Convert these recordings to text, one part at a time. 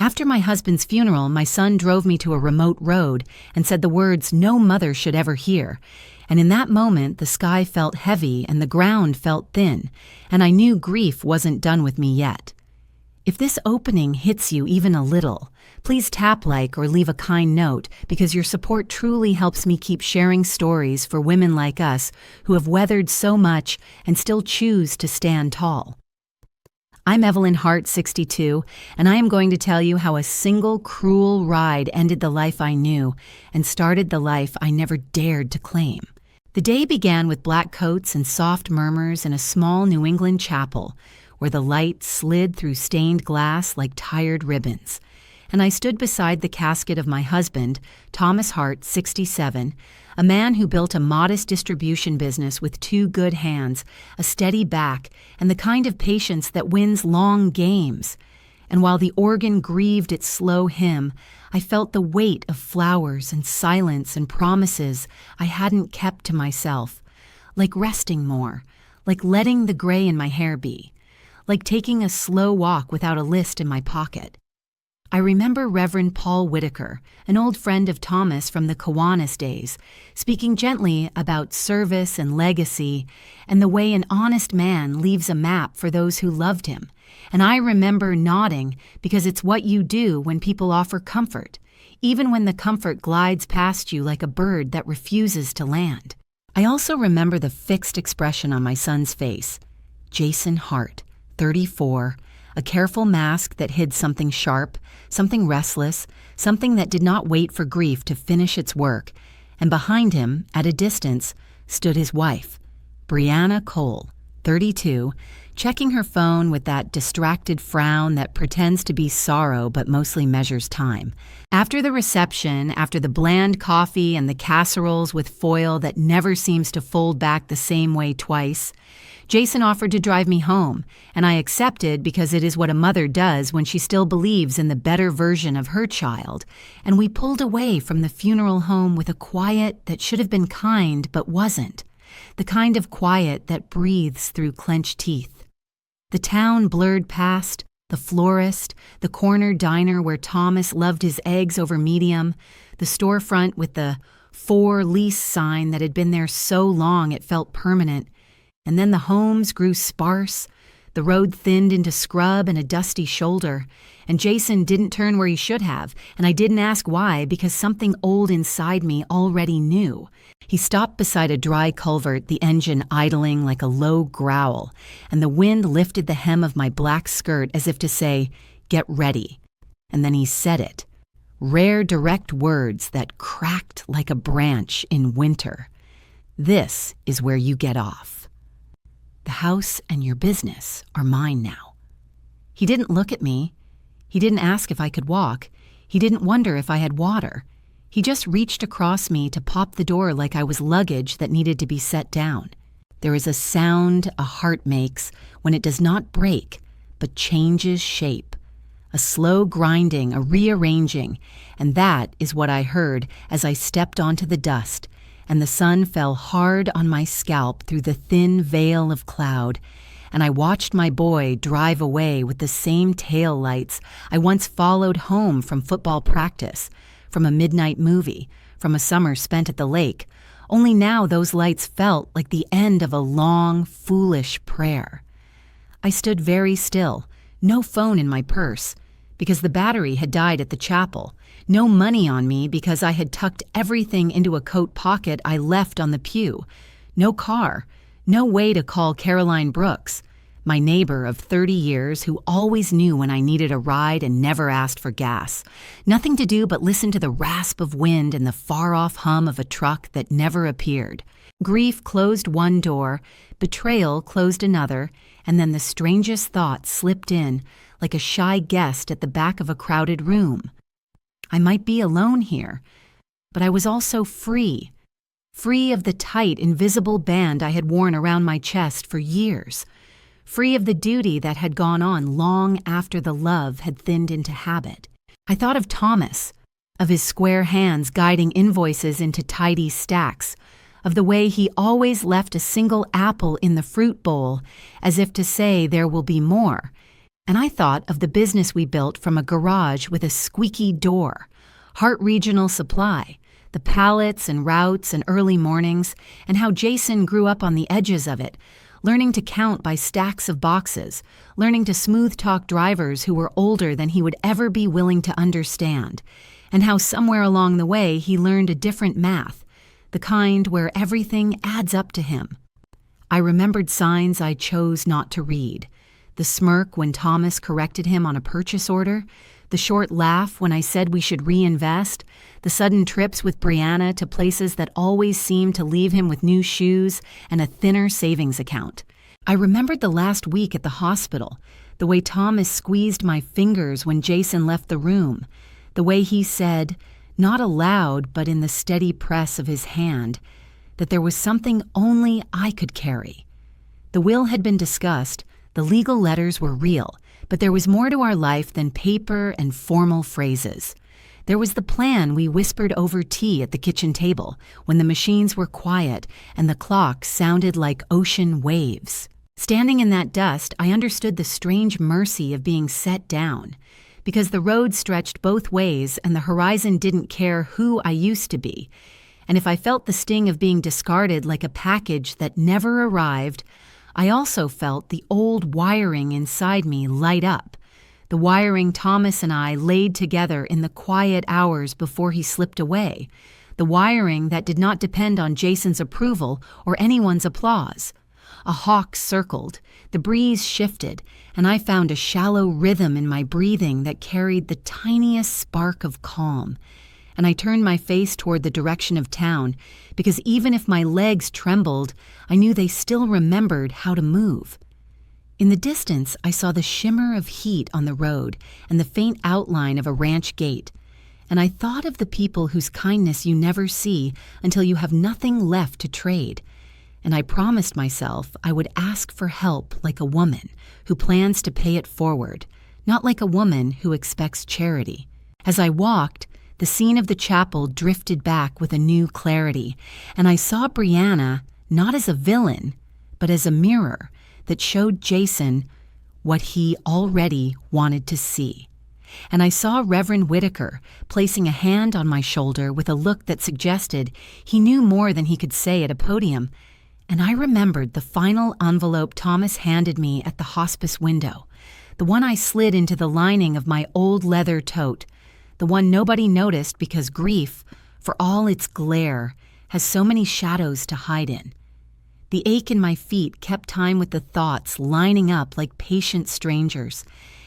After my husband's funeral, my son drove me to a remote road and said the words no mother should ever hear. And in that moment, the sky felt heavy and the ground felt thin, and I knew grief wasn't done with me yet. If this opening hits you even a little, please tap like or leave a kind note, because your support truly helps me keep sharing stories for women like us who have weathered so much and still choose to stand tall. I'm Evelyn Hart, 62, and I am going to tell you how a single cruel ride ended the life I knew and started the life I never dared to claim. The day began with black coats and soft murmurs in a small New England chapel where the light slid through stained glass like tired ribbons. And I stood beside the casket of my husband, Thomas Hart, 67, a man who built a modest distribution business with two good hands, a steady back, and the kind of patience that wins long games. And while the organ grieved its slow hymn, I felt the weight of flowers and silence and promises I hadn't kept to myself, like resting more, like letting the gray in my hair be, like taking a slow walk without a list in my pocket. I remember Reverend Paul Whitaker, an old friend of Thomas from the Kiwanis days, speaking gently about service and legacy and the way an honest man leaves a map for those who loved him. And I remember nodding because it's what you do when people offer comfort, even when the comfort glides past you like a bird that refuses to land. I also remember the fixed expression on my son's face. Jason Hart, 34, a careful mask that hid something sharp, something restless, something that did not wait for grief to finish its work, and behind him, at a distance, stood his wife, Brianna Cole, 32, checking her phone with that distracted frown that pretends to be sorrow but mostly measures time. After the reception, after the bland coffee and the casseroles with foil that never seems to fold back the same way twice, Jason offered to drive me home, and I accepted because it is what a mother does when she still believes in the better version of her child, and we pulled away from the funeral home with a quiet that should have been kind but wasn't, the kind of quiet that breathes through clenched teeth. The town blurred past, the florist, the corner diner where Thomas loved his eggs over medium, the storefront with the "for lease" sign that had been there so long it felt permanent. And then the homes grew sparse, the road thinned into scrub and a dusty shoulder, and Jason didn't turn where he should have, and I didn't ask why because something old inside me already knew. He stopped beside a dry culvert, the engine idling like a low growl, and the wind lifted the hem of my black skirt as if to say, "Get ready." And then he said it. Rare direct words that cracked like a branch in winter. "This is where you get off. The house and your business are mine now." He didn't look at me. He didn't ask if I could walk. He didn't wonder if I had water. He just reached across me to pop the door like I was luggage that needed to be set down. There is a sound a heart makes when it does not break, but changes shape. A slow grinding, a rearranging, and that is what I heard as I stepped onto the dust, and the sun fell hard on my scalp through the thin veil of cloud, and I watched my boy drive away with the same tail lights I once followed home from football practice, from a midnight movie, from a summer spent at the lake, only now those lights felt like the end of a long, foolish prayer. I stood very still, no phone in my purse, because the battery had died at the chapel, no money on me because I had tucked everything into a coat pocket I left on the pew, no car, no way to call Caroline Brooks, my neighbor of 30 years who always knew when I needed a ride and never asked for gas, nothing to do but listen to the rasp of wind and the far-off hum of a truck that never appeared. Grief closed one door, betrayal closed another, and then the strangest thought slipped in like a shy guest at the back of a crowded room. I might be alone here, but I was also free of the tight, invisible band I had worn around my chest for years, free of the duty that had gone on long after the love had thinned into habit. I thought of Thomas, of his square hands guiding invoices into tidy stacks, of the way he always left a single apple in the fruit bowl as if to say there will be more, And I thought of the business we built from a garage with a squeaky door, Hart Regional Supply, the pallets and routes and early mornings, and how Jason grew up on the edges of it, learning to count by stacks of boxes, learning to smooth-talk drivers who were older than he would ever be willing to understand, and how somewhere along the way he learned a different math, the kind where everything adds up to him. I remembered signs I chose not to read, the smirk when Thomas corrected him on a purchase order, the short laugh when I said we should reinvest, the sudden trips with Brianna to places that always seemed to leave him with new shoes and a thinner savings account. I remembered the last week at the hospital, the way Thomas squeezed my fingers when Jason left the room, the way he said, not aloud but in the steady press of his hand, that there was something only I could carry. The will had been discussed, the legal letters were real, but there was more to our life than paper and formal phrases. There was the plan we whispered over tea at the kitchen table when the machines were quiet and the clock sounded like ocean waves. Standing in that dust, I understood the strange mercy of being set down, because the road stretched both ways and the horizon didn't care who I used to be. And if I felt the sting of being discarded like a package that never arrived, I also felt the old wiring inside me light up, the wiring Thomas and I laid together in the quiet hours before he slipped away, the wiring that did not depend on Jason's approval or anyone's applause. A hawk circled, the breeze shifted, and I found a shallow rhythm in my breathing that carried the tiniest spark of calm. And I turned my face toward the direction of town, because even if my legs trembled, I knew they still remembered how to move. In the distance, I saw the shimmer of heat on the road and the faint outline of a ranch gate, and I thought of the people whose kindness you never see until you have nothing left to trade, and I promised myself I would ask for help like a woman who plans to pay it forward, not like a woman who expects charity. As I walked, the scene of the chapel drifted back with a new clarity, and I saw Brianna not as a villain, but as a mirror that showed Jason what he already wanted to see. And I saw Reverend Whitaker placing a hand on my shoulder with a look that suggested he knew more than he could say at a podium, and I remembered the final envelope Thomas handed me at the hospice window, the one I slid into the lining of my old leather tote, the one nobody noticed because grief, for all its glare, has so many shadows to hide in. The ache in my feet kept time with the thoughts lining up like patient strangers,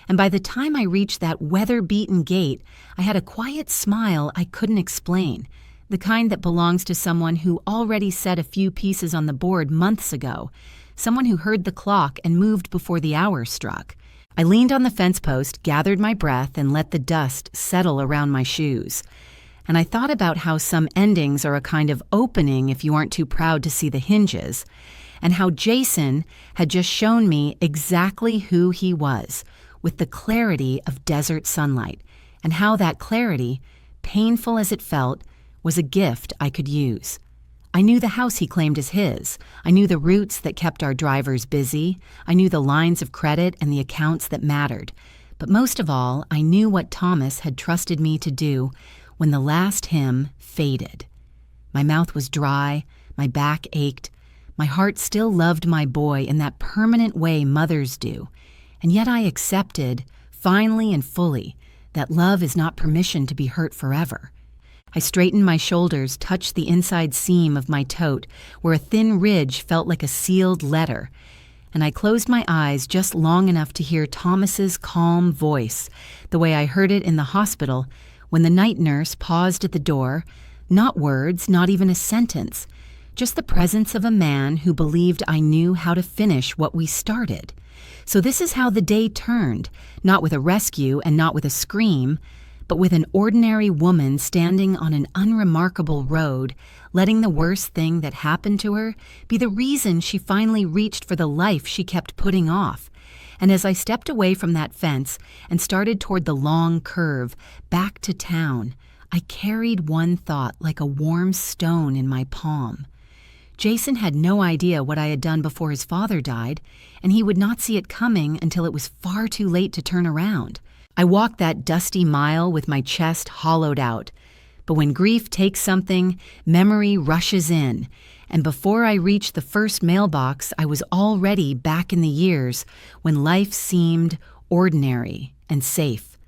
and by the time I reached that weather-beaten gate, I had a quiet smile I couldn't explain, the kind that belongs to someone who already set a few pieces on the board months ago, someone who heard the clock and moved before the hour struck. I leaned on the fence post, gathered my breath, and let the dust settle around my shoes. And I thought about how some endings are a kind of opening if you aren't too proud to see the hinges, and how Jason had just shown me exactly who he was, with the clarity of desert sunlight, and how that clarity, painful as it felt, was a gift I could use. I knew the house he claimed as his. I knew the routes that kept our drivers busy. I knew the lines of credit and the accounts that mattered. But most of all, I knew what Thomas had trusted me to do when the last hymn faded. My mouth was dry, my back ached, my heart still loved my boy in that permanent way mothers do, and yet I accepted, finally and fully, that love is not permission to be hurt forever. I straightened my shoulders, touched the inside seam of my tote, where a thin ridge felt like a sealed letter, and I closed my eyes just long enough to hear Thomas's calm voice, the way I heard it in the hospital when the night nurse paused at the door, not words, not even a sentence, just the presence of a man who believed I knew how to finish what we started. So this is how the day turned, not with a rescue and not with a scream, but with an ordinary woman standing on an unremarkable road, letting the worst thing that happened to her be the reason she finally reached for the life she kept putting off. And as I stepped away from that fence and started toward the long curve, back to town, I carried one thought like a warm stone in my palm. Jason had no idea what I had done before his father died, and he would not see it coming until it was far too late to turn around. I walked that dusty mile with my chest hollowed out. But when grief takes something, memory rushes in, and before I reached the first mailbox, I was already back in the years when life seemed ordinary and safe.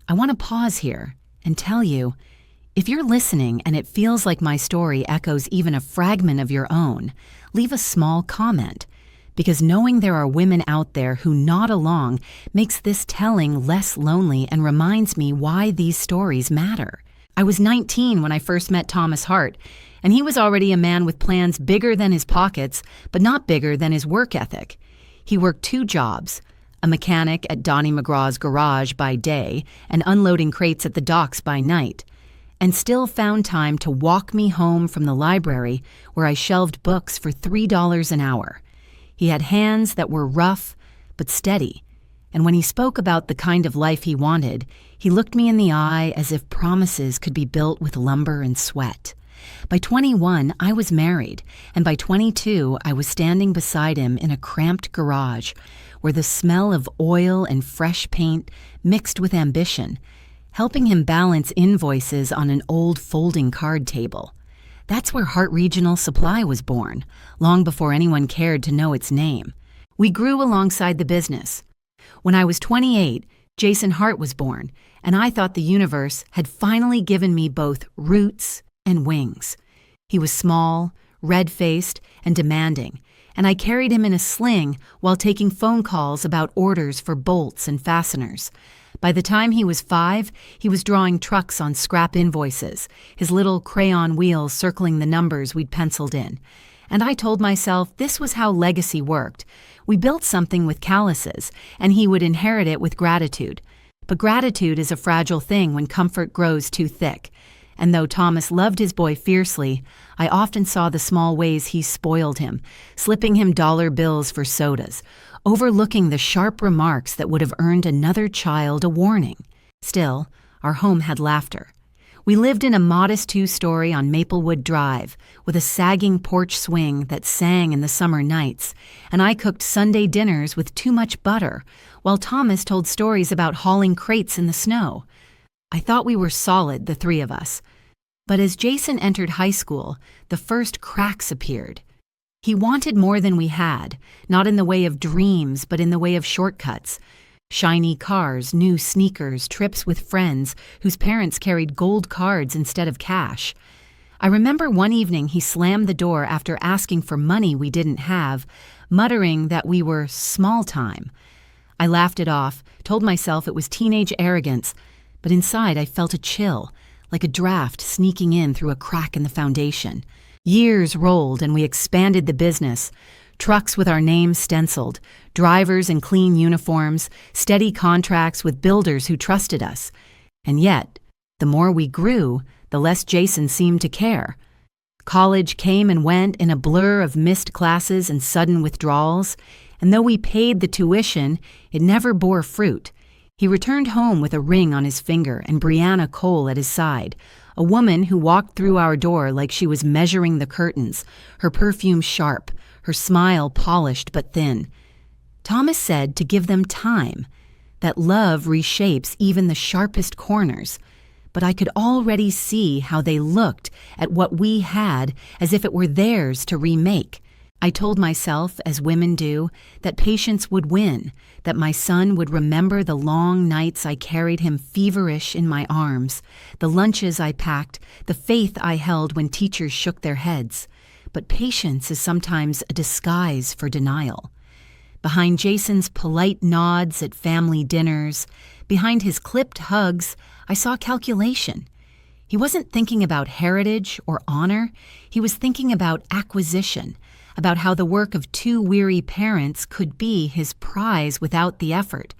I want to pause here and tell you, if you're listening and it feels like my story echoes even a fragment of your own, leave a small comment, because knowing there are women out there who nod along makes this telling less lonely and reminds me why these stories matter. I was 19 when I first met Thomas Hart, and he was already a man with plans bigger than his pockets, but not bigger than his work ethic. He worked 2 jobs, a mechanic at Donnie McGraw's garage by day and unloading crates at the docks by night, and still found time to walk me home from the library where I shelved books for $3 an hour. He had hands that were rough but steady, and when he spoke about the kind of life he wanted, he looked me in the eye as if promises could be built with lumber and sweat. By 21, I was married, and by 22, I was standing beside him in a cramped garage where the smell of oil and fresh paint mixed with ambition, helping him balance invoices on an old folding card table. That's where Hart Regional Supply was born, long before anyone cared to know its name. We grew alongside the business. When I was 28, Jason Hart was born, and I thought the universe had finally given me both roots and wings. He was small, red-faced, and demanding, and I carried him in a sling while taking phone calls about orders for bolts and fasteners. By the time he was 5, he was drawing trucks on scrap invoices, his little crayon wheels circling the numbers we'd penciled in. And I told myself this was how legacy worked. We built something with calluses, and he would inherit it with gratitude. But gratitude is a fragile thing when comfort grows too thick. And though Thomas loved his boy fiercely, I often saw the small ways he spoiled him, slipping him dollar bills for sodas, overlooking the sharp remarks that would have earned another child a warning. Still, our home had laughter. We lived in a modest 2-story on Maplewood Drive with a sagging porch swing that sang in the summer nights, and I cooked Sunday dinners with too much butter, while Thomas told stories about hauling crates in the snow. I thought we were solid, the 3 of us. But as Jason entered high school, the first cracks appeared. He wanted more than we had, not in the way of dreams, but in the way of shortcuts. Shiny cars, new sneakers, trips with friends whose parents carried gold cards instead of cash. I remember one evening he slammed the door after asking for money we didn't have, muttering that we were small time. I laughed it off, told myself it was teenage arrogance, but inside I felt a chill, like a draft sneaking in through a crack in the foundation. Years rolled and we expanded the business. Trucks with our names stenciled, drivers in clean uniforms, steady contracts with builders who trusted us. And yet, the more we grew, the less Jason seemed to care. College came and went in a blur of missed classes and sudden withdrawals, and though we paid the tuition, it never bore fruit. He returned home with a ring on his finger and Brianna Cole at his side, a woman who walked through our door like she was measuring the curtains, her perfume sharp, her smile polished but thin. Thomas said to give them time, that love reshapes even the sharpest corners, but I could already see how they looked at what we had as if it were theirs to remake. I told myself, as women do, that patience would win, that my son would remember the long nights I carried him feverish in my arms, the lunches I packed, the faith I held when teachers shook their heads. But patience is sometimes a disguise for denial. Behind Jason's polite nods at family dinners, behind his clipped hugs, I saw calculation. He wasn't thinking about heritage or honor. He was thinking about acquisition, about how the work of 2 weary parents could be his prize without the effort.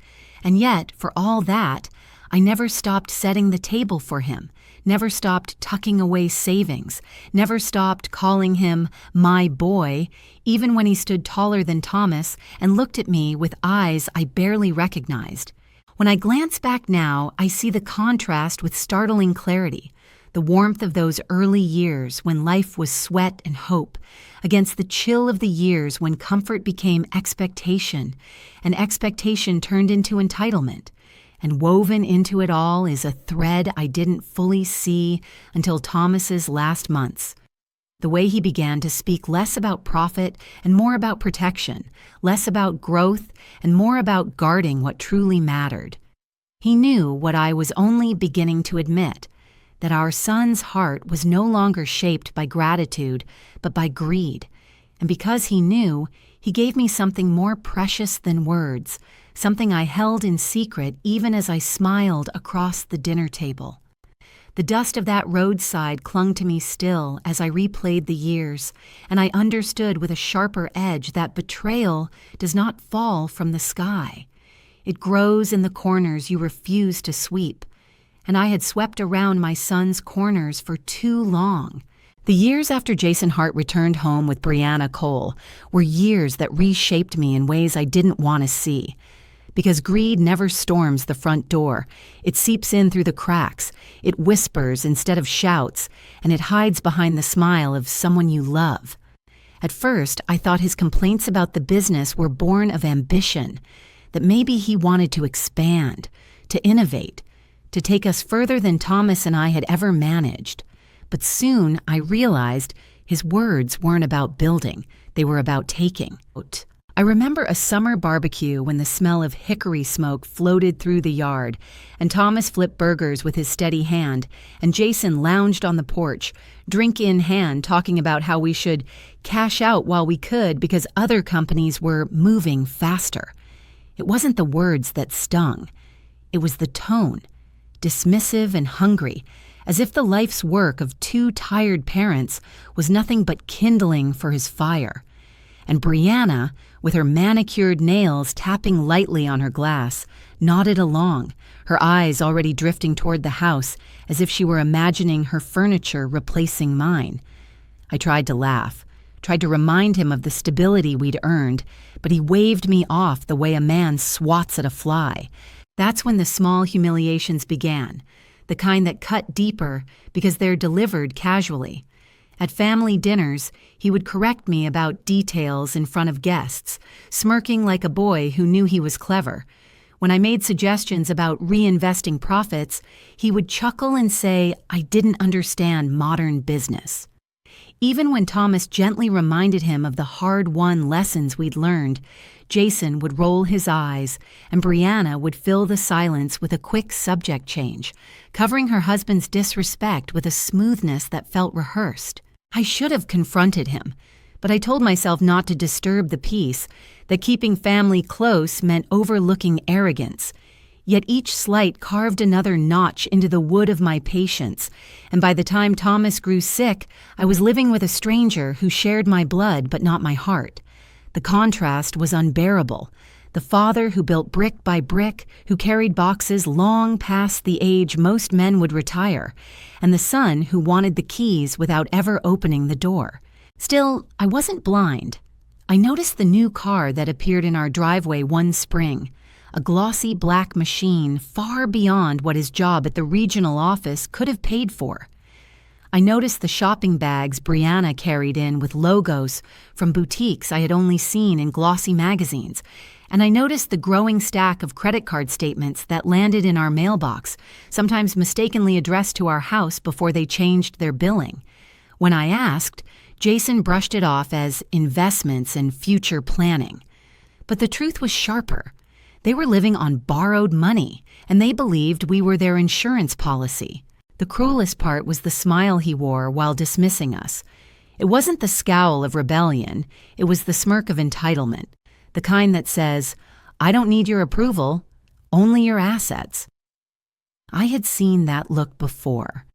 And yet, for all that, I never stopped setting the table for him, never stopped tucking away savings, never stopped calling him my boy, even when he stood taller than Thomas and looked at me with eyes I barely recognized. When I glance back now, I see the contrast with startling clarity. the warmth of those early years when life was sweat and hope, against the chill of the years when comfort became expectation, and expectation turned into entitlement. And woven into it all is a thread I didn't fully see until Thomas's last months. The way he began to speak less about profit and more about protection, less about growth and more about guarding what truly mattered. He knew what I was only beginning to admit, that our son's heart was no longer shaped by gratitude, but by greed. And because he knew, he gave me something more precious than words, something I held in secret even as I smiled across the dinner table. The dust of that roadside clung to me still as I replayed the years, and I understood with a sharper edge that betrayal does not fall from the sky. It grows in the corners you refuse to sweep, and I had swept around my son's corners for too long. The years after Jason Hart returned home with Brianna Cole were years that reshaped me in ways I didn't want to see. Because greed never storms the front door. It seeps in through the cracks. It whispers instead of shouts, and it hides behind the smile of someone you love. At first, I thought his complaints about the business were born of ambition, that maybe he wanted to expand, to innovate, to take us further than Thomas and I had ever managed. But soon I realized his words weren't about building, they were about taking. I remember a summer barbecue when the smell of hickory smoke floated through the yard, and Thomas flipped burgers with his steady hand, and Jason lounged on the porch, drink in hand, talking about how we should cash out while we could because other companies were moving faster. It wasn't the words that stung. It was the tone, dismissive and hungry, as if the life's work of two tired parents was nothing but kindling for his fire. And Brianna, with her manicured nails tapping lightly on her glass, nodded along, her eyes already drifting toward the house as if she were imagining her furniture replacing mine. I tried to laugh, tried to remind him of the stability we'd earned, but he waved me off the way a man swats at a fly. That's when the small humiliations began, the kind that cut deeper because they're delivered casually. At family dinners, he would correct me about details in front of guests, smirking like a boy who knew he was clever. When I made suggestions about reinvesting profits, he would chuckle and say I didn't understand modern business. Even when Thomas gently reminded him of the hard-won lessons we'd learned, Jason would roll his eyes, and Brianna would fill the silence with a quick subject change, covering her husband's disrespect with a smoothness that felt rehearsed. I should have confronted him, but I told myself not to disturb the peace, that keeping family close meant overlooking arrogance. Yet each slight carved another notch into the wood of my patience, and by the time Thomas grew sick, I was living with a stranger who shared my blood but not my heart. The contrast was unbearable. The father who built brick by brick, who carried boxes long past the age most men would retire, and the son who wanted the keys without ever opening the door. Still, I wasn't blind. I noticed the new car that appeared in our driveway one spring, a glossy black machine far beyond what his job at the regional office could have paid for. I noticed the shopping bags Brianna carried in with logos from boutiques I had only seen in glossy magazines, and I noticed the growing stack of credit card statements that landed in our mailbox, sometimes mistakenly addressed to our house before they changed their billing. When I asked, Jason brushed it off as investments and future planning. But the truth was sharper. They were living on borrowed money, and they believed we were their insurance policy. The cruelest part was the smile he wore while dismissing us. It wasn't the scowl of rebellion, it was the smirk of entitlement, the kind that says, I don't need your approval, only your assets. I had seen that look before,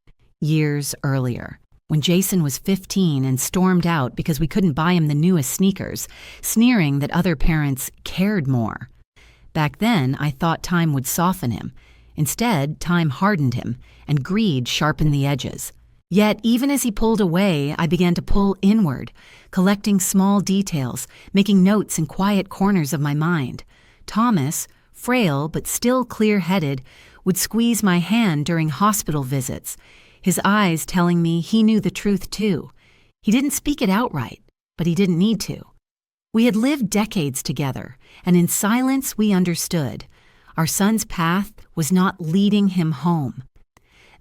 years earlier, when Jason was 15 and stormed out because we couldn't buy him the newest sneakers, sneering that other parents cared more. Back then, I thought time would soften him. Instead, time hardened him, and greed sharpened the edges. Yet, even as he pulled away, I began to pull inward, collecting small details, making notes in quiet corners of my mind. Thomas, frail but still clear-headed, would squeeze my hand during hospital visits. his eyes telling me he knew the truth too. He didn't speak it outright, but he didn't need to. We had lived decades together, and in silence we understood. Our son's path was not leading him home.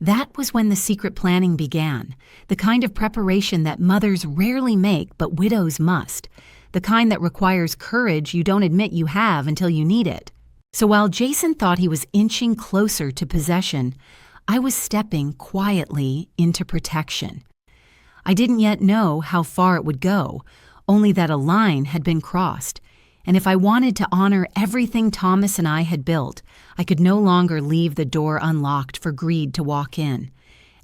That was when the secret planning began, the kind of preparation that mothers rarely make but widows must, the kind that requires courage you don't admit you have until you need it. So while Jason thought he was inching closer to possession, I was stepping quietly into protection. I didn't yet know how far it would go, only that a line had been crossed, and if I wanted to honor everything Thomas and I had built, I could no longer leave the door unlocked for greed to walk in.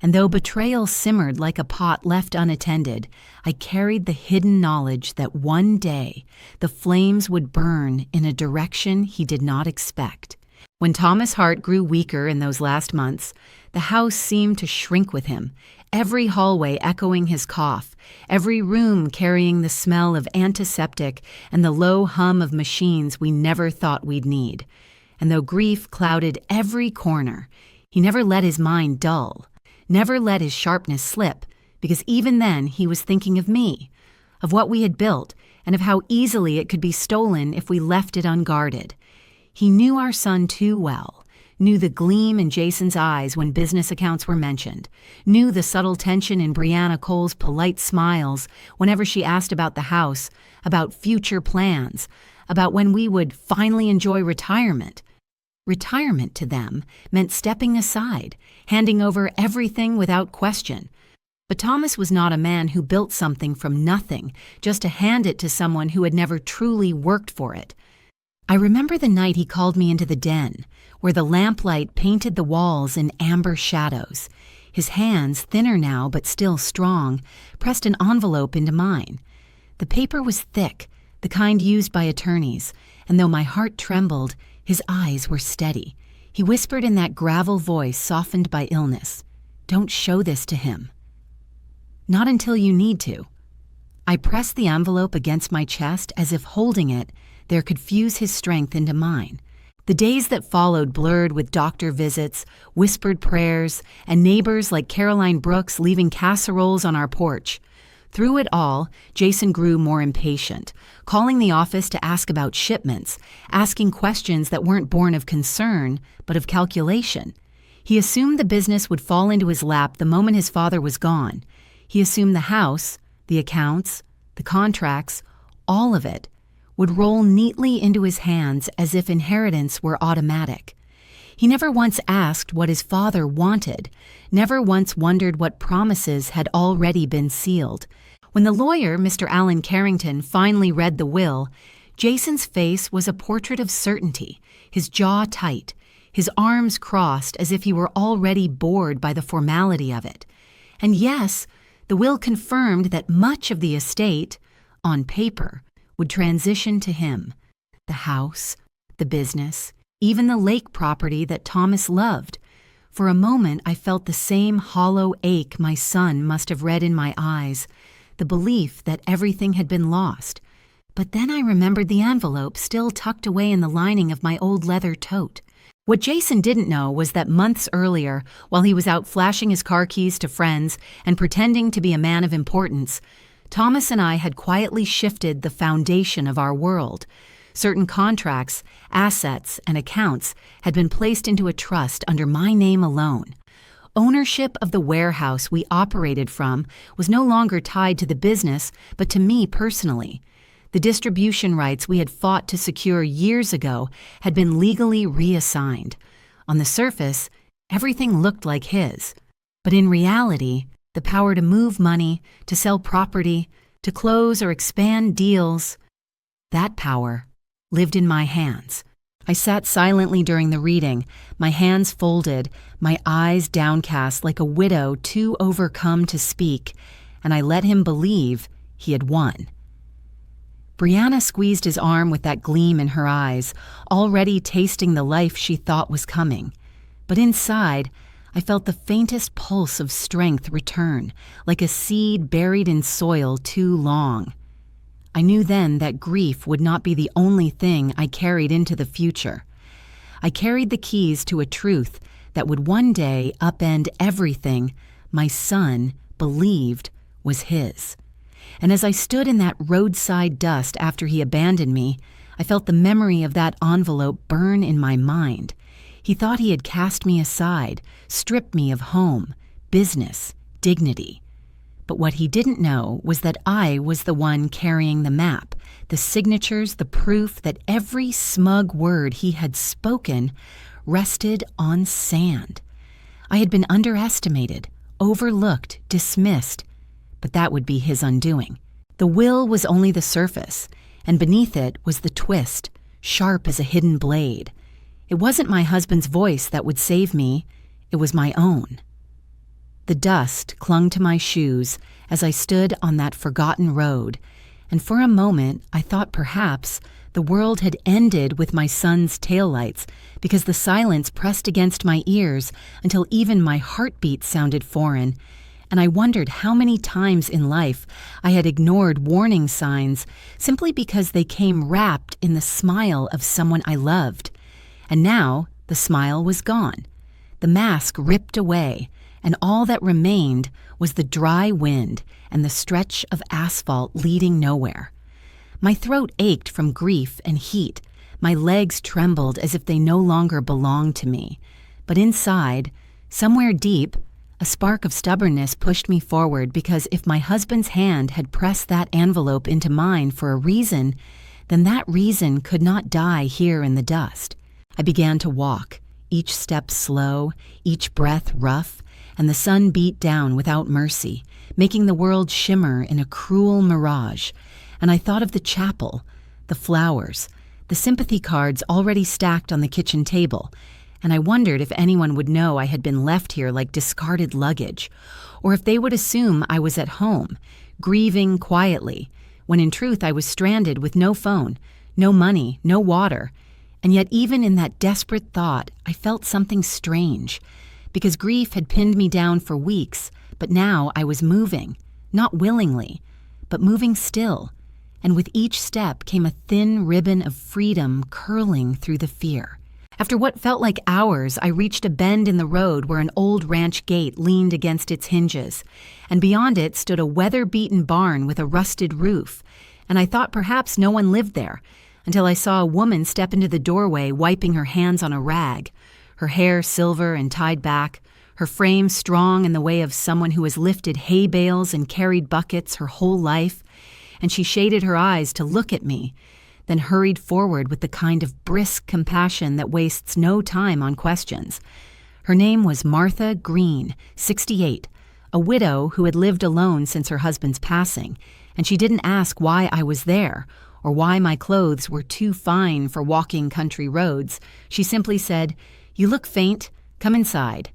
And though betrayal simmered like a pot left unattended, I carried the hidden knowledge that one day the flames would burn in a direction he did not expect. When Thomas' heart grew weaker in those last months, the house seemed to shrink with him, every hallway echoing his cough, every room carrying the smell of antiseptic and the low hum of machines we never thought we'd need. And though grief clouded every corner, he never let his mind dull, never let his sharpness slip, because even then he was thinking of me, of what we had built, and of how easily it could be stolen if we left it unguarded. He knew our son too well, knew the gleam in Jason's eyes when business accounts were mentioned, knew the subtle tension in Brianna Cole's polite smiles whenever she asked about the house, about future plans, about when we would finally enjoy retirement. Retirement to them meant stepping aside, handing over everything without question. But Thomas was not a man who built something from nothing just to hand it to someone who had never truly worked for it. I remember the night he called me into the den, where the lamplight painted the walls in amber shadows. His hands, thinner now but still strong, pressed an envelope into mine. The paper was thick, the kind used by attorneys, and though my heart trembled, his eyes were steady. He whispered in that gravel voice softened by illness, "Don't show this to him." "Not until you need to." I pressed the envelope against my chest as if holding it there could fuse his strength into mine. The days that followed blurred with doctor visits, whispered prayers, and neighbors like Caroline Brooks leaving casseroles on our porch. Through it all, Jason grew more impatient, calling the office to ask about shipments, asking questions that weren't born of concern, but of calculation. He assumed the business would fall into his lap the moment his father was gone. He assumed the house, the accounts, the contracts, all of it, would roll neatly into his hands as if inheritance were automatic. He never once asked what his father wanted, never once wondered what promises had already been sealed. When the lawyer, Mr. Alan Carrington, finally read the will, Jason's face was a portrait of certainty, his jaw tight, his arms crossed as if he were already bored by the formality of it. And yes, the will confirmed that much of the estate, on paper, would transition to him. The house, the business, even the lake property that Thomas loved. For a moment I felt the same hollow ache my son must have read in my eyes, the belief that everything had been lost. But then I remembered the envelope still tucked away in the lining of my old leather tote. What Jason didn't know was that months earlier, while he was out flashing his car keys to friends and pretending to be a man of importance, Thomas and I had quietly shifted the foundation of our world. Certain contracts, assets, and accounts had been placed into a trust under my name alone. Ownership of the warehouse we operated from was no longer tied to the business, but to me personally. The distribution rights we had fought to secure years ago had been legally reassigned. On the surface, everything looked like his. But in reality, the power to move money, to sell property, to close or expand deals, that power lived in my hands. I sat silently during the reading, my hands folded, my eyes downcast like a widow too overcome to speak, and I let him believe he had won. Brianna squeezed his arm with that gleam in her eyes, already tasting the life she thought was coming. But inside, I felt the faintest pulse of strength return, like a seed buried in soil too long. I knew then that grief would not be the only thing I carried into the future. I carried the keys to a truth that would one day upend everything my son believed was his. And as I stood in that roadside dust after he abandoned me, I felt the memory of that envelope burn in my mind. He thought he had cast me aside, stripped me of home, business, dignity. But what he didn't know was that I was the one carrying the map, the signatures, the proof that every smug word he had spoken rested on sand. I had been underestimated, overlooked, dismissed, but that would be his undoing. The will was only the surface, and beneath it was the twist, sharp as a hidden blade. It wasn't my husband's voice that would save me, it was my own. The dust clung to my shoes as I stood on that forgotten road, and for a moment I thought perhaps the world had ended with my son's taillights because the silence pressed against my ears until even my heartbeat sounded foreign, and I wondered how many times in life I had ignored warning signs simply because they came wrapped in the smile of someone I loved. And now the smile was gone, the mask ripped away, and all that remained was the dry wind and the stretch of asphalt leading nowhere. My throat ached from grief and heat. My legs trembled as if they no longer belonged to me. But inside, somewhere deep, a spark of stubbornness pushed me forward because if my husband's hand had pressed that envelope into mine for a reason, then that reason could not die here in the dust. I began to walk, each step slow, each breath rough, and the sun beat down without mercy, making the world shimmer in a cruel mirage. And I thought of the chapel, the flowers, the sympathy cards already stacked on the kitchen table, and I wondered if anyone would know I had been left here like discarded luggage, or if they would assume I was at home, grieving quietly, when in truth I was stranded with no phone, no money, no water. And yet even in that desperate thought, I felt something strange, because grief had pinned me down for weeks, but now I was moving, not willingly, but moving still, and with each step came a thin ribbon of freedom curling through the fear. After what felt like hours, I reached a bend in the road where an old ranch gate leaned against its hinges, and beyond it stood a weather-beaten barn with a rusted roof, and I thought perhaps no one lived there, until I saw a woman step into the doorway wiping her hands on a rag, her hair silver and tied back, her frame strong in the way of someone who has lifted hay bales and carried buckets her whole life, and she shaded her eyes to look at me, then hurried forward with the kind of brisk compassion that wastes no time on questions. Her name was Martha Green, 68, a widow who had lived alone since her husband's passing, and she didn't ask why I was there, or why my clothes were too fine for walking country roads. She simply said, "You look faint, come inside,"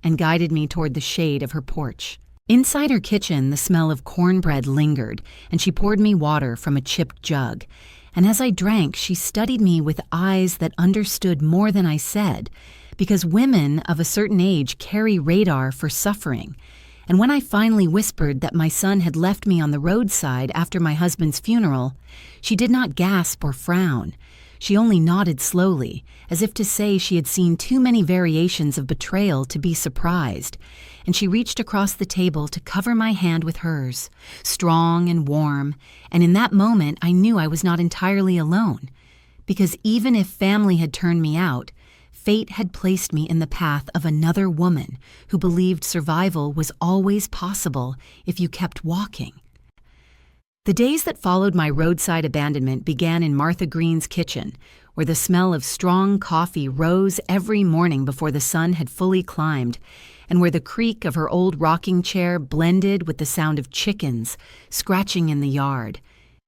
and guided me toward the shade of her porch. Inside her kitchen, the smell of cornbread lingered, and she poured me water from a chipped jug. And as I drank, she studied me with eyes that understood more than I said, because women of a certain age carry radar for suffering. And when I finally whispered that my son had left me on the roadside after my husband's funeral, she did not gasp or frown. She only nodded slowly, as if to say she had seen too many variations of betrayal to be surprised, and she reached across the table to cover my hand with hers, strong and warm, and in that moment I knew I was not entirely alone, because even if family had turned me out, fate had placed me in the path of another woman who believed survival was always possible if you kept walking. The days that followed my roadside abandonment began in Martha Green's kitchen, where the smell of strong coffee rose every morning before the sun had fully climbed, and where the creak of her old rocking chair blended with the sound of chickens scratching in the yard.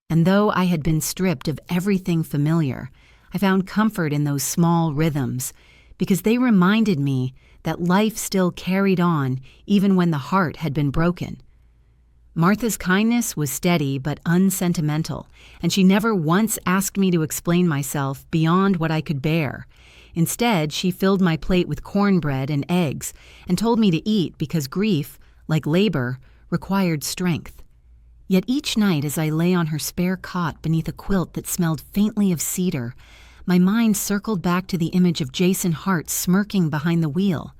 And though I had been stripped of everything familiar, I found comfort in those small rhythms, because they reminded me that life still carried on even when the heart had been broken. Martha's kindness was steady but unsentimental, and she never once asked me to explain myself beyond what I could bear. Instead, she filled my plate with cornbread and eggs and told me to eat because grief, like labor, required strength. Yet each night as I lay on her spare cot beneath a quilt that smelled faintly of cedar, my mind circled back to the image of Jason Hart smirking behind the wheel,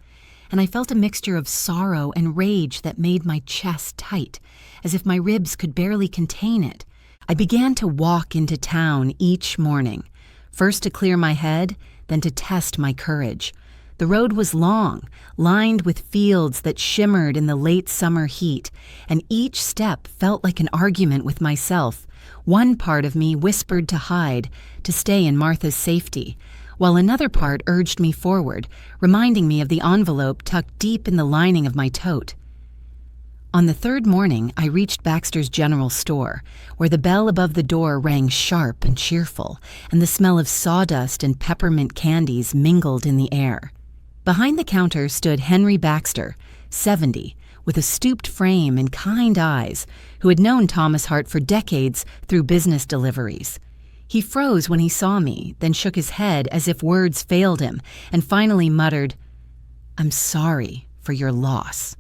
and I felt a mixture of sorrow and rage that made my chest tight, as if my ribs could barely contain it. I began to walk into town each morning, first to clear my head, then to test my courage. The road was long, lined with fields that shimmered in the late summer heat, and each step felt like an argument with myself. One part of me whispered to hide, to stay in Martha's safety, while another part urged me forward, reminding me of the envelope tucked deep in the lining of my tote. On the third morning, I reached Baxter's General Store, where the bell above the door rang sharp and cheerful, and the smell of sawdust and peppermint candies mingled in the air. Behind the counter stood Henry Baxter, 70, with a stooped frame and kind eyes, who had known Thomas Hart for decades through business deliveries. He froze when he saw me, then shook his head as if words failed him, and finally muttered, "I'm sorry for your loss."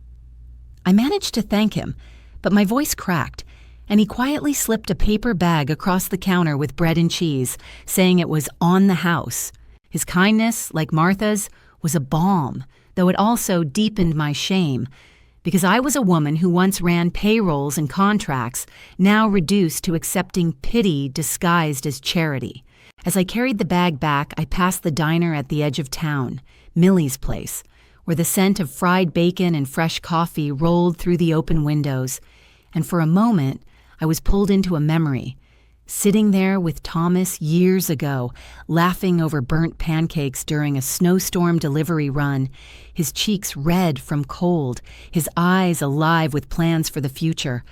I managed to thank him, but my voice cracked, and he quietly slipped a paper bag across the counter with bread and cheese, saying it was on the house. His kindness, like Martha's, was a balm, though it also deepened my shame, because I was a woman who once ran payrolls and contracts, now reduced to accepting pity disguised as charity. As I carried the bag back, I passed the diner at the edge of town, Millie's place, where the scent of fried bacon and fresh coffee rolled through the open windows, and for a moment I was pulled into a memory, sitting there with Thomas years ago, laughing over burnt pancakes during a snowstorm delivery run, his cheeks red from cold, his eyes alive with plans for the future.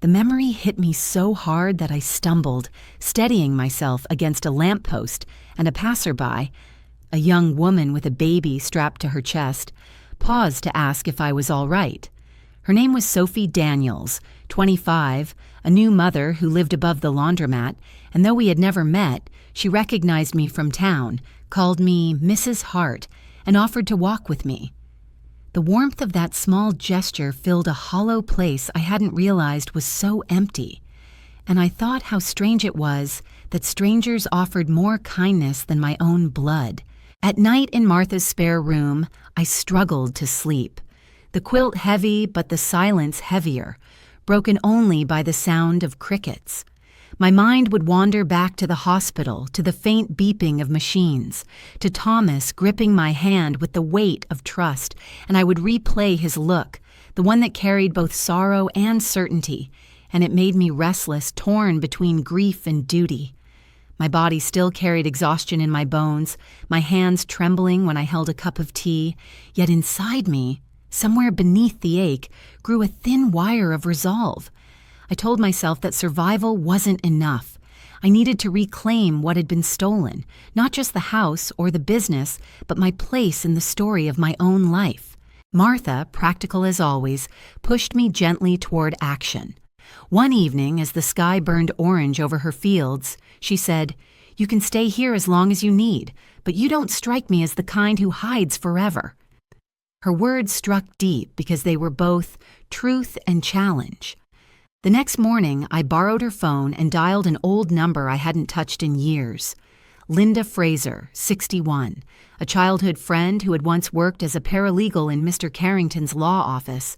The memory hit me so hard that I stumbled, steadying myself against a lamppost, and a passerby, a young woman with a baby strapped to her chest, paused to ask if I was all right. Her name was Sophie Daniels, 25, a new mother who lived above the laundromat, and though we had never met, she recognized me from town, called me Mrs. Hart, and offered to walk with me. The warmth of that small gesture filled a hollow place I hadn't realized was so empty, and I thought how strange it was that strangers offered more kindness than my own blood. At night in Martha's spare room, I struggled to sleep, the quilt heavy but the silence heavier, broken only by the sound of crickets. My mind would wander back to the hospital, to the faint beeping of machines, to Thomas gripping my hand with the weight of trust, and I would replay his look, the one that carried both sorrow and certainty, and it made me restless, torn between grief and duty. My body still carried exhaustion in my bones, my hands trembling when I held a cup of tea, yet inside me, somewhere beneath the ache, grew a thin wire of resolve. I told myself that survival wasn't enough. I needed to reclaim what had been stolen, not just the house or the business, but my place in the story of my own life. Martha, practical as always, pushed me gently toward action. One evening, as the sky burned orange over her fields, she said, "You can stay here as long as you need, but you don't strike me as the kind who hides forever." Her words struck deep because they were both truth and challenge. The next morning, I borrowed her phone and dialed an old number I hadn't touched in years. Linda Fraser, 61, a childhood friend who had once worked as a paralegal in Mr. Carrington's law office.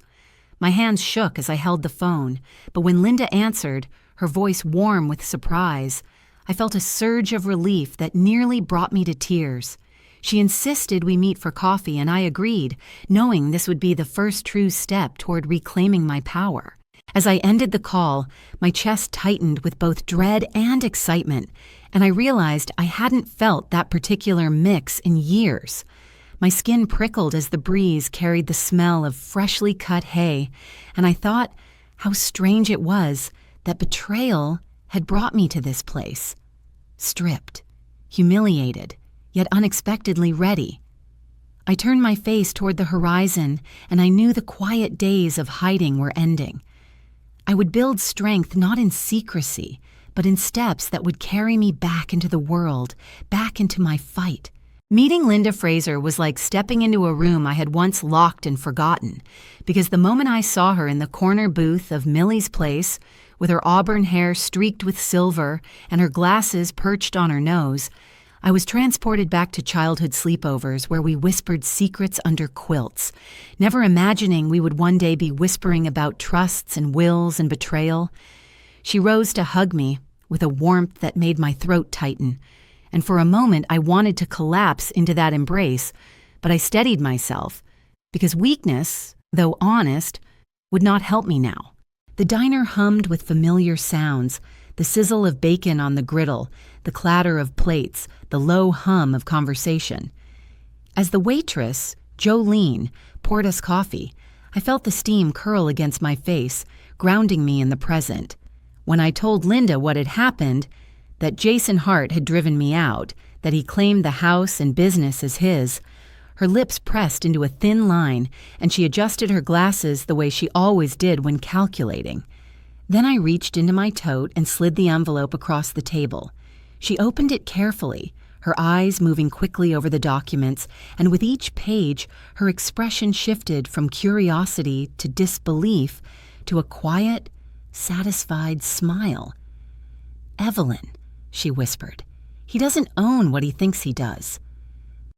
My hands shook as I held the phone, but when Linda answered, her voice warm with surprise, I felt a surge of relief that nearly brought me to tears. She insisted we meet for coffee, and I agreed, knowing this would be the first true step toward reclaiming my power. As I ended the call, my chest tightened with both dread and excitement, and I realized I hadn't felt that particular mix in years. My skin prickled as the breeze carried the smell of freshly cut hay, and I thought how strange it was that betrayal had brought me to this place. Stripped, humiliated, yet unexpectedly ready. I turned my face toward the horizon, and I knew the quiet days of hiding were ending. I would build strength not in secrecy, but in steps that would carry me back into the world, back into my fight. Meeting Linda Fraser was like stepping into a room I had once locked and forgotten, because the moment I saw her in the corner booth of Millie's place, with her auburn hair streaked with silver and her glasses perched on her nose, I was transported back to childhood sleepovers where we whispered secrets under quilts, never imagining we would one day be whispering about trusts and wills and betrayal. She rose to hug me with a warmth that made my throat tighten, and for a moment I wanted to collapse into that embrace, but I steadied myself, because weakness, though honest, would not help me now. The diner hummed with familiar sounds, the sizzle of bacon on the griddle, the clatter of plates, the low hum of conversation. As the waitress, Jolene, poured us coffee, I felt the steam curl against my face, grounding me in the present. When I told Linda what had happened, that Jason Hart had driven me out, that he claimed the house and business as his, her lips pressed into a thin line, and she adjusted her glasses the way she always did when calculating. Then I reached into my tote and slid the envelope across the table. She opened it carefully, her eyes moving quickly over the documents, and with each page, her expression shifted from curiosity to disbelief to a quiet, satisfied smile. "Evelyn," she whispered, "he doesn't own what he thinks he does."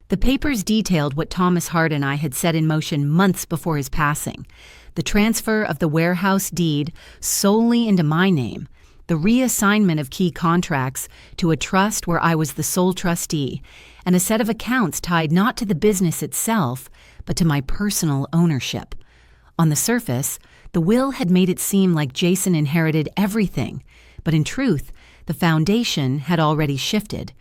The papers detailed what Thomas Hart and I had set in motion months before his passing: the transfer of the warehouse deed solely into my name, the reassignment of key contracts to a trust where I was the sole trustee, and a set of accounts tied not to the business itself, but to my personal ownership. On the surface, the will had made it seem like Jason inherited everything, but in truth, the foundation had already shifted.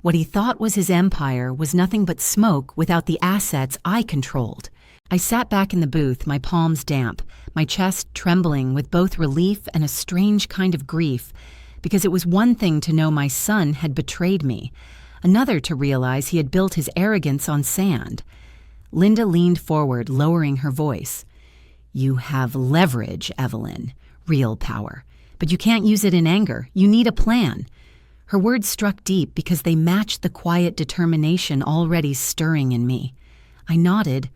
What he thought was his empire was nothing but smoke without the assets I controlled. I sat back in the booth, my palms damp, my chest trembling with both relief and a strange kind of grief, because it was one thing to know my son had betrayed me, another to realize he had built his arrogance on sand. Linda leaned forward, lowering her voice. "You have leverage, Evelyn, real power, but you can't use it in anger. You need a plan." Her words struck deep because they matched the quiet determination already stirring in me. I nodded,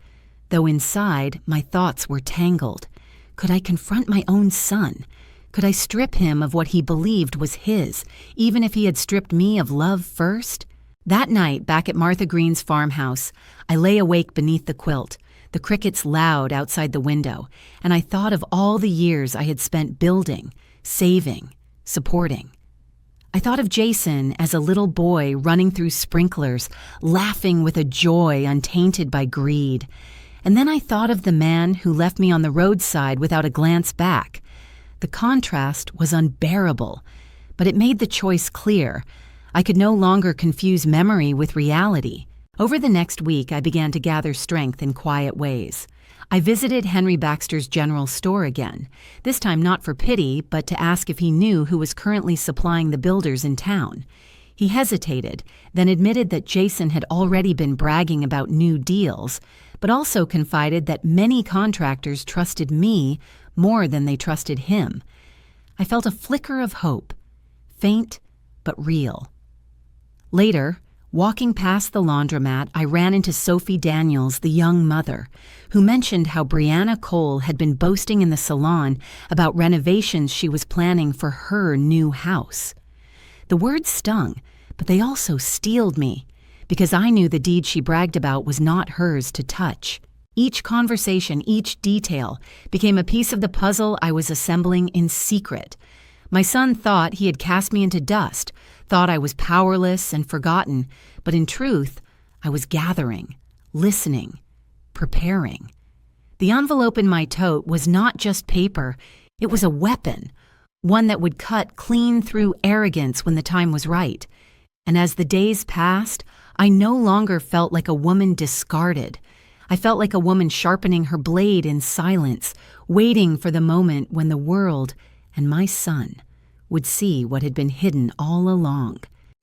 though inside my thoughts were tangled. Could I confront my own son? Could I strip him of what he believed was his, even if he had stripped me of love first? That night, back at Martha Green's farmhouse, I lay awake beneath the quilt, the crickets loud outside the window, and I thought of all the years I had spent building, saving, supporting. I thought of Jason as a little boy running through sprinklers, laughing with a joy untainted by greed. And then I thought of the man who left me on the roadside without a glance back. The contrast was unbearable, but it made the choice clear. I could no longer confuse memory with reality. Over the next week, I began to gather strength in quiet ways. I visited Henry Baxter's general store again, this time not for pity, but to ask if he knew who was currently supplying the builders in town. He hesitated, then admitted that Jason had already been bragging about new deals, but also confided that many contractors trusted me more than they trusted him. I felt a flicker of hope, faint but real. Later, walking past the laundromat, I ran into Sophie Daniels, the young mother, who mentioned how Brianna Cole had been boasting in the salon about renovations she was planning for her new house. The words stung, but they also steeled me, because I knew the deed she bragged about was not hers to touch. Each conversation, each detail, became a piece of the puzzle I was assembling in secret. My son thought he had cast me into dust, thought I was powerless and forgotten, but in truth, I was gathering, listening, preparing. The envelope in my tote was not just paper, it was a weapon, one that would cut clean through arrogance when the time was right. And as the days passed, I no longer felt like a woman discarded. I felt like a woman sharpening her blade in silence, waiting for the moment when the world and my son would see what had been hidden all along.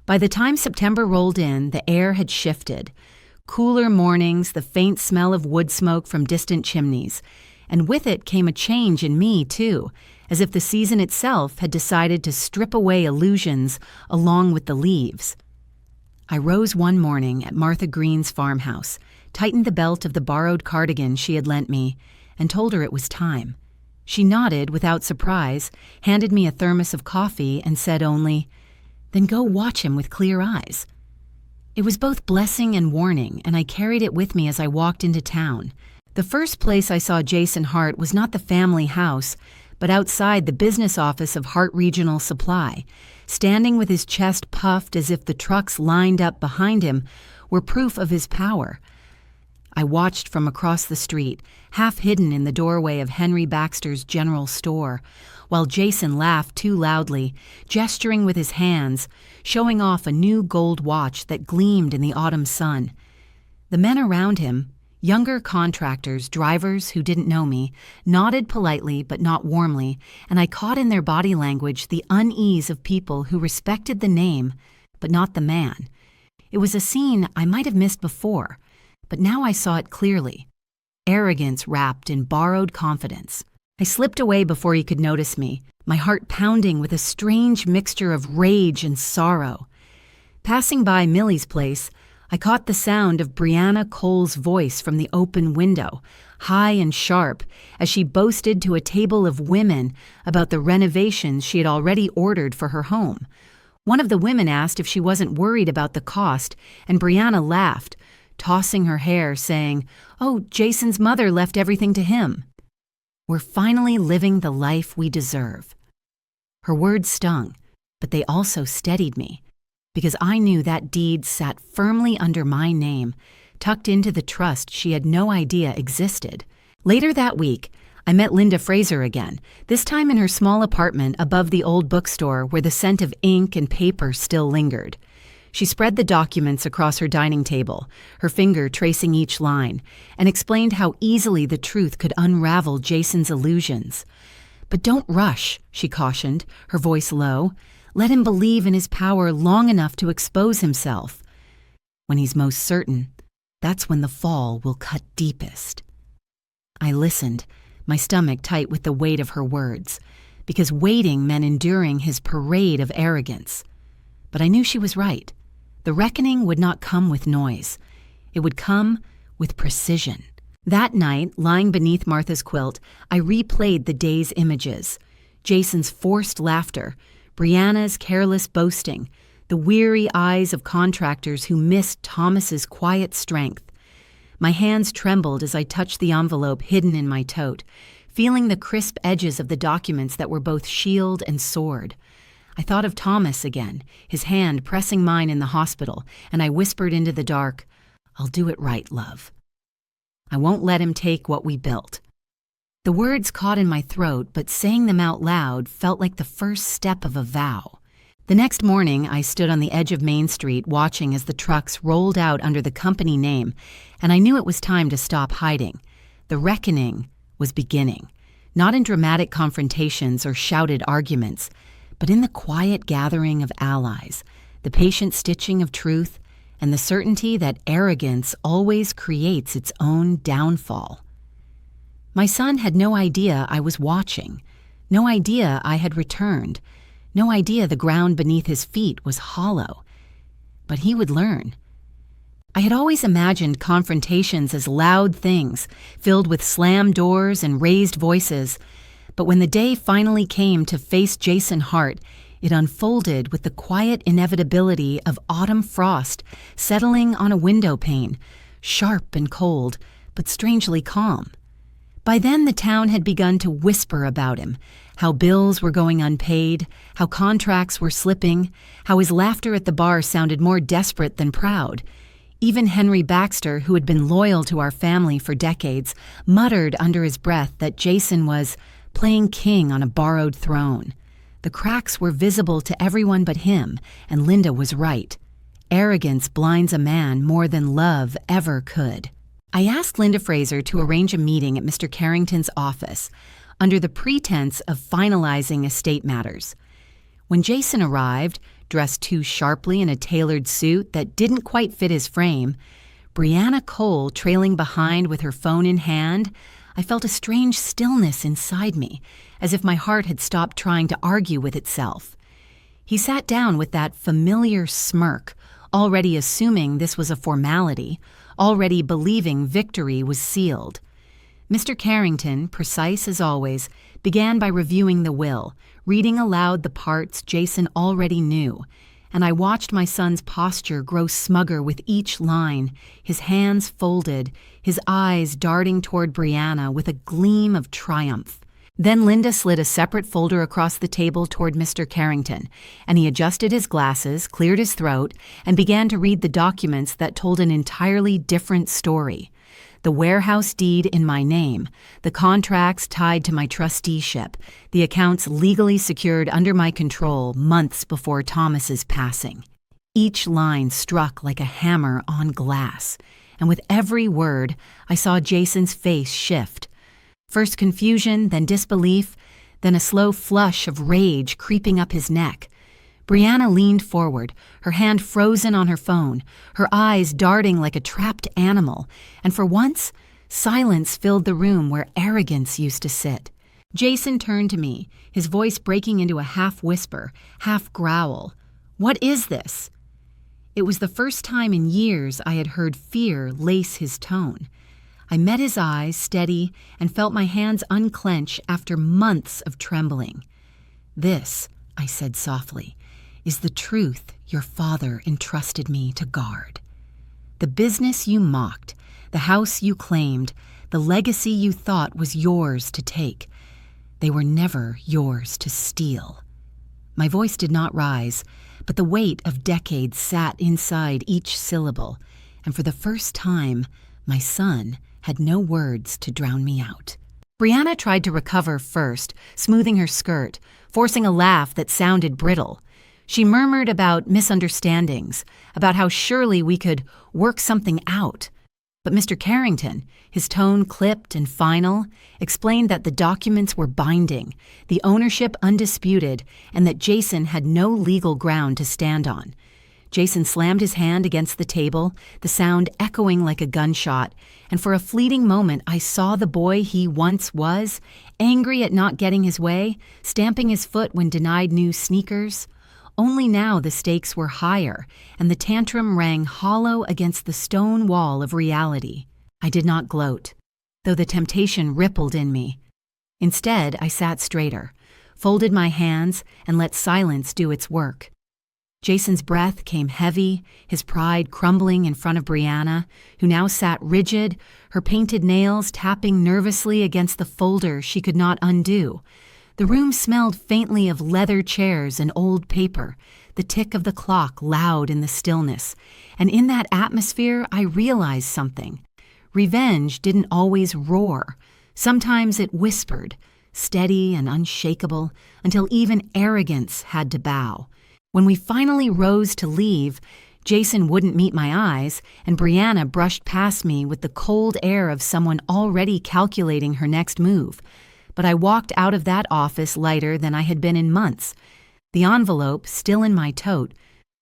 By the time September rolled in, the air had shifted. Cooler mornings, the faint smell of wood smoke from distant chimneys. And with it came a change in me, too, as if the season itself had decided to strip away illusions along with the leaves. I rose one morning at Martha Green's farmhouse, tightened the belt of the borrowed cardigan she had lent me, and told her it was time. She nodded without surprise, handed me a thermos of coffee, and said only, "Then go watch him with clear eyes." It was both blessing and warning, and I carried it with me as I walked into town. The first place I saw Jason Hart was not the family house, but outside the business office of Hart Regional Supply, standing with his chest puffed as if the trucks lined up behind him were proof of his power. I watched from across the street, half hidden in the doorway of Henry Baxter's general store, while Jason laughed too loudly, gesturing with his hands, showing off a new gold watch that gleamed in the autumn sun. The men around him, younger contractors, drivers who didn't know me, nodded politely but not warmly, and I caught in their body language the unease of people who respected the name but not the man. It was a scene I might have missed before, but now I saw it clearly. Arrogance wrapped in borrowed confidence. I slipped away before he could notice me, my heart pounding with a strange mixture of rage and sorrow. Passing by Millie's place, I caught the sound of Brianna Cole's voice from the open window, high and sharp, as she boasted to a table of women about the renovations she had already ordered for her home. One of the women asked if she wasn't worried about the cost, and Brianna laughed, tossing her hair, saying, "Oh, Jason's mother left everything to him." "We're finally living the life we deserve." Her words stung, but they also steadied me, because I knew that deed sat firmly under my name, tucked into the trust she had no idea existed. Later that week, I met Linda Fraser again, this time in her small apartment above the old bookstore where the scent of ink and paper still lingered. She spread the documents across her dining table, her finger tracing each line, and explained how easily the truth could unravel Jason's illusions. "But don't rush," she cautioned, her voice low. "Let him believe in his power long enough to expose himself. When he's most certain, that's when the fall will cut deepest." I listened, my stomach tight with the weight of her words, because waiting meant enduring his parade of arrogance. But I knew she was right. The reckoning would not come with noise. It would come with precision. That night, lying beneath Martha's quilt, I replayed the day's images. Jason's forced laughter, Brianna's careless boasting, the weary eyes of contractors who missed Thomas's quiet strength. My hands trembled as I touched the envelope hidden in my tote, feeling the crisp edges of the documents that were both shield and sword. I thought of Thomas again, his hand pressing mine in the hospital, and I whispered into the dark, "I'll do it right, love. I won't let him take what we built." The words caught in my throat, but saying them out loud felt like the first step of a vow. The next morning, I stood on the edge of Main Street watching as the trucks rolled out under the company name, and I knew it was time to stop hiding. The reckoning was beginning, not in dramatic confrontations or shouted arguments, but in the quiet gathering of allies, the patient stitching of truth, and the certainty that arrogance always creates its own downfall. My son had no idea I was watching, no idea I had returned, no idea the ground beneath his feet was hollow. But he would learn. I had always imagined confrontations as loud things, filled with slammed doors and raised voices, but when the day finally came to face Jason Hart, it unfolded with the quiet inevitability of autumn frost settling on a window pane, sharp and cold, but strangely calm. By then the town had begun to whisper about him, how bills were going unpaid, how contracts were slipping, how his laughter at the bar sounded more desperate than proud. Even Henry Baxter, who had been loyal to our family for decades, muttered under his breath that Jason was playing king on a borrowed throne. The cracks were visible to everyone but him, and Linda was right. Arrogance blinds a man more than love ever could. I asked Linda Fraser to arrange a meeting at Mr. Carrington's office, under the pretense of finalizing estate matters. When Jason arrived, dressed too sharply in a tailored suit that didn't quite fit his frame, Brianna Cole trailing behind with her phone in hand, I felt a strange stillness inside me, as if my heart had stopped trying to argue with itself. He sat down with that familiar smirk, already assuming this was a formality, already believing victory was sealed. Mr. Carrington, precise as always, began by reviewing the will, reading aloud the parts Jason already knew, and I watched my son's posture grow smugger with each line, his hands folded, his eyes darting toward Brianna with a gleam of triumph. Then Linda slid a separate folder across the table toward Mr. Carrington, and he adjusted his glasses, cleared his throat, and began to read the documents that told an entirely different story. The warehouse deed in my name, the contracts tied to my trusteeship, the accounts legally secured under my control months before Thomas's passing. Each line struck like a hammer on glass, and with every word, I saw Jason's face shift. First confusion, then disbelief, then a slow flush of rage creeping up his neck. Brianna leaned forward, her hand frozen on her phone, her eyes darting like a trapped animal, and for once, silence filled the room where arrogance used to sit. Jason turned to me, his voice breaking into a half-whisper, half-growl. "What is this?" It was the first time in years I had heard fear lace his tone. I met his eyes, steady, and felt my hands unclench after months of trembling. "This," I said softly, "is the truth your father entrusted me to guard. The business you mocked, the house you claimed, the legacy you thought was yours to take, they were never yours to steal." My voice did not rise, but the weight of decades sat inside each syllable, and for the first time, my son had no words to drown me out. Brianna tried to recover first, smoothing her skirt, forcing a laugh that sounded brittle. She murmured about misunderstandings, about how surely we could work something out. But Mr. Carrington, his tone clipped and final, explained that the documents were binding, the ownership undisputed, and that Jason had no legal ground to stand on. Jason slammed his hand against the table, the sound echoing like a gunshot, and for a fleeting moment I saw the boy he once was, angry at not getting his way, stamping his foot when denied new sneakers. Only now the stakes were higher, and the tantrum rang hollow against the stone wall of reality. I did not gloat, though the temptation rippled in me. Instead, I sat straighter, folded my hands, and let silence do its work. Jason's breath came heavy, his pride crumbling in front of Brianna, who now sat rigid, her painted nails tapping nervously against the folder she could not undo. The room smelled faintly of leather chairs and old paper, the tick of the clock loud in the stillness, and in that atmosphere I realized something. Revenge didn't always roar. Sometimes it whispered, steady and unshakable, until even arrogance had to bow. When we finally rose to leave, Jason wouldn't meet my eyes, and Brianna brushed past me with the cold air of someone already calculating her next move. But I walked out of that office lighter than I had been in months, the envelope still in my tote,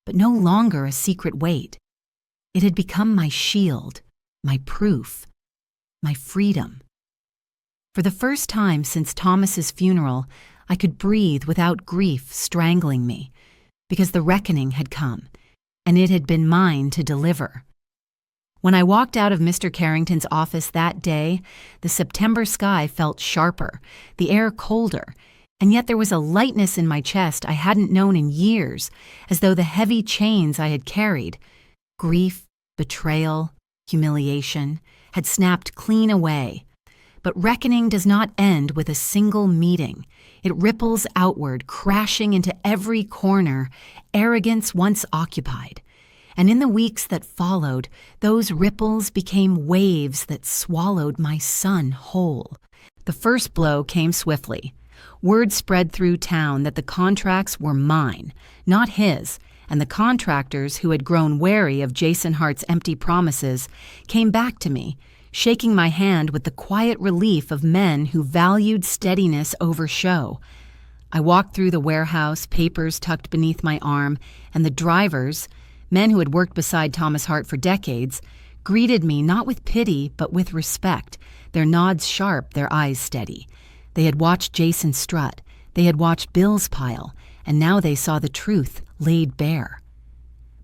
but no longer a secret weight. It had become my shield, my proof, my freedom. For the first time since Thomas's funeral, I could breathe without grief strangling me, because the reckoning had come, and it had been mine to deliver. When I walked out of Mr. Carrington's office that day, the September sky felt sharper, the air colder, and yet there was a lightness in my chest I hadn't known in years, as though the heavy chains I had carried, grief, betrayal, humiliation, had snapped clean away. But reckoning does not end with a single meeting. It ripples outward, crashing into every corner arrogance once occupied. And in the weeks that followed, those ripples became waves that swallowed my son whole. The first blow came swiftly. Word spread through town that the contracts were mine, not his, and the contractors who had grown wary of Jason Hart's empty promises came back to me, shaking my hand with the quiet relief of men who valued steadiness over show. I walked through the warehouse, papers tucked beneath my arm, and the drivers, men who had worked beside Thomas Hart for decades, greeted me not with pity but with respect, their nods sharp, their eyes steady. They had watched Jason strut, they had watched bills pile, and now they saw the truth laid bare.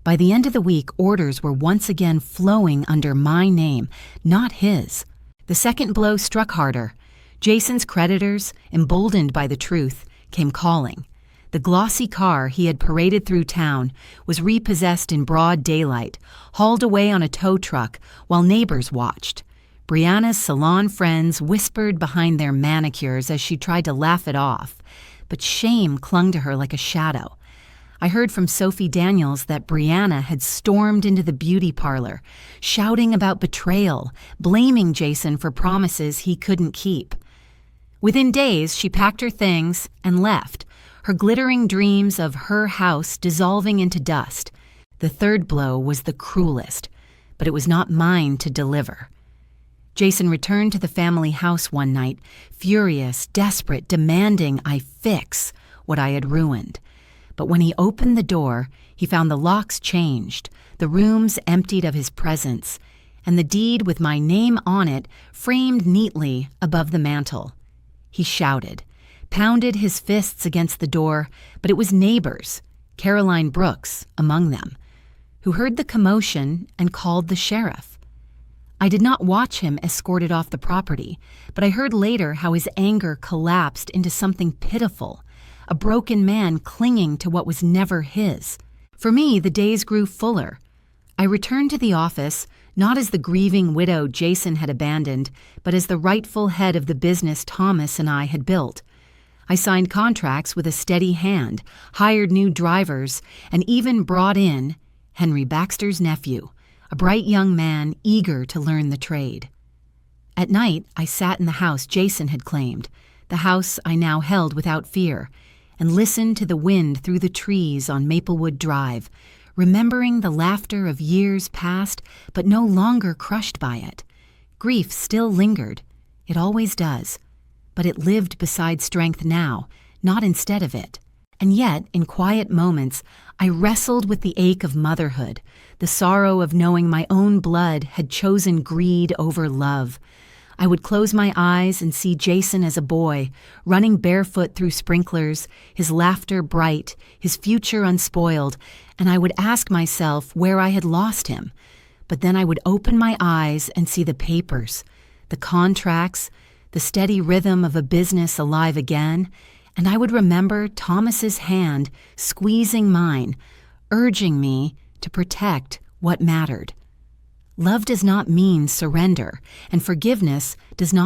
By the end of the week, orders were once again flowing under my name, not his. The second blow struck harder. Jason's creditors, emboldened by the truth, came calling. The glossy car he had paraded through town was repossessed in broad daylight, hauled away on a tow truck while neighbors watched. Brianna's salon friends whispered behind their manicures as she tried to laugh it off, but shame clung to her like a shadow. I heard from Sophie Daniels that Brianna had stormed into the beauty parlor, shouting about betrayal, blaming Jason for promises he couldn't keep. Within days, she packed her things and left, her glittering dreams of her house dissolving into dust. The third blow was the cruelest, but it was not mine to deliver. Jason returned to the family house one night, furious, desperate, demanding I fix what I had ruined. But when he opened the door, he found the locks changed, the rooms emptied of his presence, and the deed with my name on it framed neatly above the mantel. He shouted, pounded his fists against the door, but it was neighbors, Caroline Brooks among them, who heard the commotion and called the sheriff. I did not watch him escorted off the property, but I heard later how his anger collapsed into something pitiful, a broken man clinging to what was never his. For me, the days grew fuller. I returned to the office, not as the grieving widow Jason had abandoned, but as the rightful head of the business Thomas and I had built. I signed contracts with a steady hand, hired new drivers, and even brought in Henry Baxter's nephew, a bright young man eager to learn the trade. At night, I sat in the house Jason had claimed, the house I now held without fear, and listened to the wind through the trees on Maplewood Drive, remembering the laughter of years past, but no longer crushed by it. Grief still lingered. It always does. But it lived beside strength now, not instead of it. And yet, in quiet moments, I wrestled with the ache of motherhood, the sorrow of knowing my own blood had chosen greed over love. I would close my eyes and see Jason as a boy, running barefoot through sprinklers, his laughter bright, his future unspoiled, and I would ask myself where I had lost him. But then I would open my eyes and see the papers, the contracts, the steady rhythm of a business alive again, and I would remember Thomas's hand squeezing mine, urging me to protect what mattered. Love does not mean surrender, and forgiveness does not